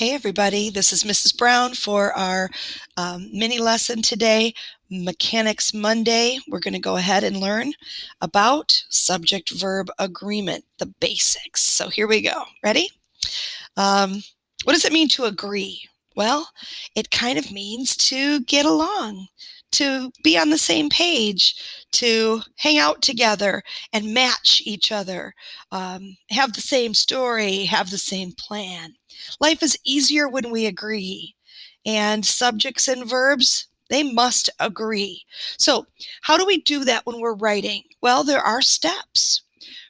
Hey everybody, this is Mrs. Brown for our mini lesson today, Mechanics Monday. We're going to go ahead and learn about subject-verb agreement, the basics. So here we go. Ready? What does it mean to agree? Well, it kind of means to get along, to be on the same page, to hang out together and match each other, have the same story, have the same plan. Life is easier when we agree, and subjects and verbs, they must agree. So how do we do that when we're writing? Well, there are steps.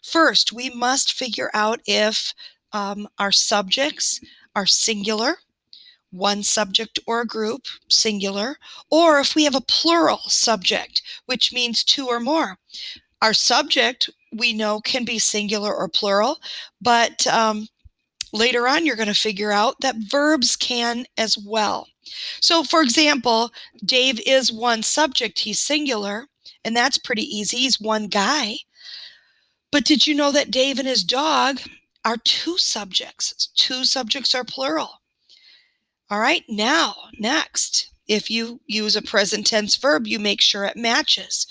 First, we must figure out if our subjects are singular, one subject or a group, singular, or if we have a plural subject, which means two or more. Our subject, we know, can be singular or plural, but later on, you're going to figure out that verbs can as well. So, for example, Dave is one subject. He's singular, and that's pretty easy. He's one guy. But did you know that Dave and his dog are two subjects? Two subjects are plural. All right, now, next, if you use a present tense verb, you make sure it matches.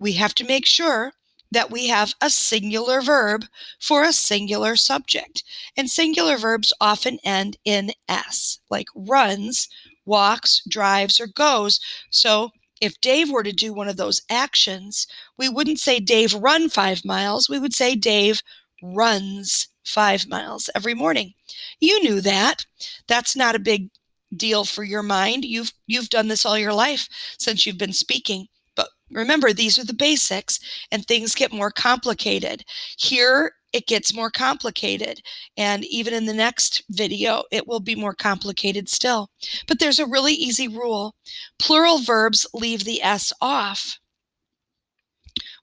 We have to make sure that we have a singular verb for a singular subject. And singular verbs often end in S, like runs, walks, drives, or goes. So if Dave were to do one of those actions, we wouldn't say Dave run 5 miles. We would say Dave runs 5 miles every morning. You knew that. That's not a big deal for your mind. You've done this all your life since you've been speaking. But remember, these are the basics, and things get more complicated. Here, it gets more complicated, and even in the next video, it will be more complicated still. But there's a really easy rule. Plural verbs leave the S off.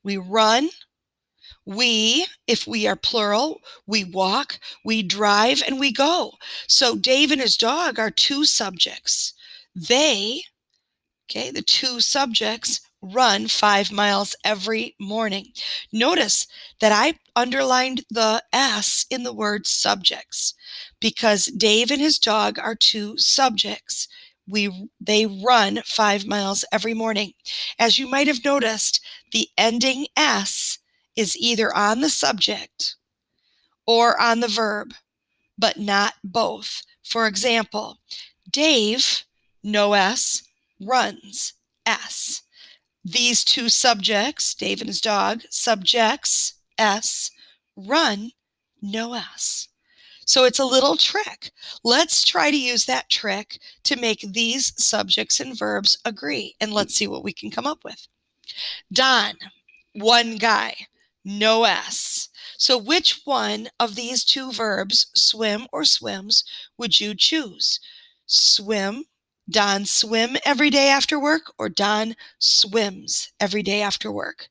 We run. We, if we are plural, we walk, we drive, and we go. So Dave and his dog are two subjects. They, okay, the two subjects, run 5 miles every morning. Notice that I underlined the S in the word subjects because Dave and his dog are two subjects. They run 5 miles every morning. As you might have noticed, the ending S is either on the subject or on the verb, but not both. For example, Dave, no S, runs, S. These two subjects, Dave and his dog, subjects, S, run, no S. So it's a little trick. Let's try to use that trick to make these subjects and verbs agree, and let's see what we can come up with. Don, one guy, no S. So which one of these two verbs, swim or swims, would you choose? Swim. Don swim every day after work, or Don swims every day after work?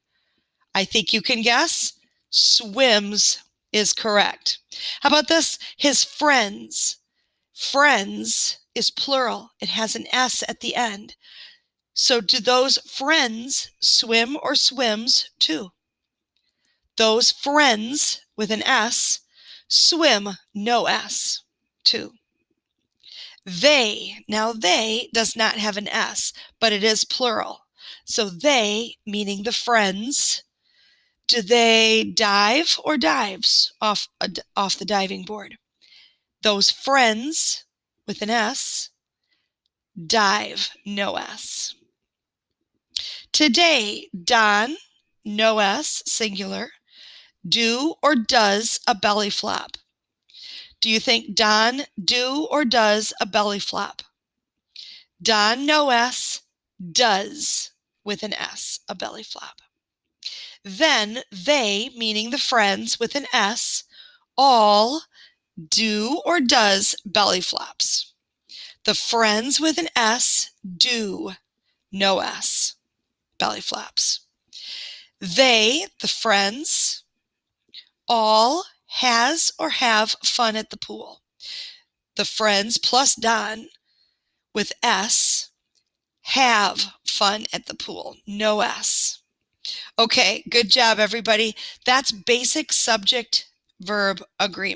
I think you can guess. Swims is correct. How about this? His friends. Friends is plural. It has an S at the end. So do those friends swim or swims too? Those friends with an S swim, no S, too. They, now they does not have an S, but it is plural. So they, meaning the friends, do they dive or dives off the diving board? Those friends with an S dive, no S. Today, Don, no S, singular, do or does a belly flop? Do you think Don do or does a belly flop? Don, no S, does, with an S, a belly flop. Then they, meaning the friends with an S, all do or does belly flops. The friends with an S do, no S, belly flops. They, the friends, all has or have fun at the pool. The friends plus Don with S have fun at the pool, no S. Okay, good job, everybody. That's basic subject-verb agreement.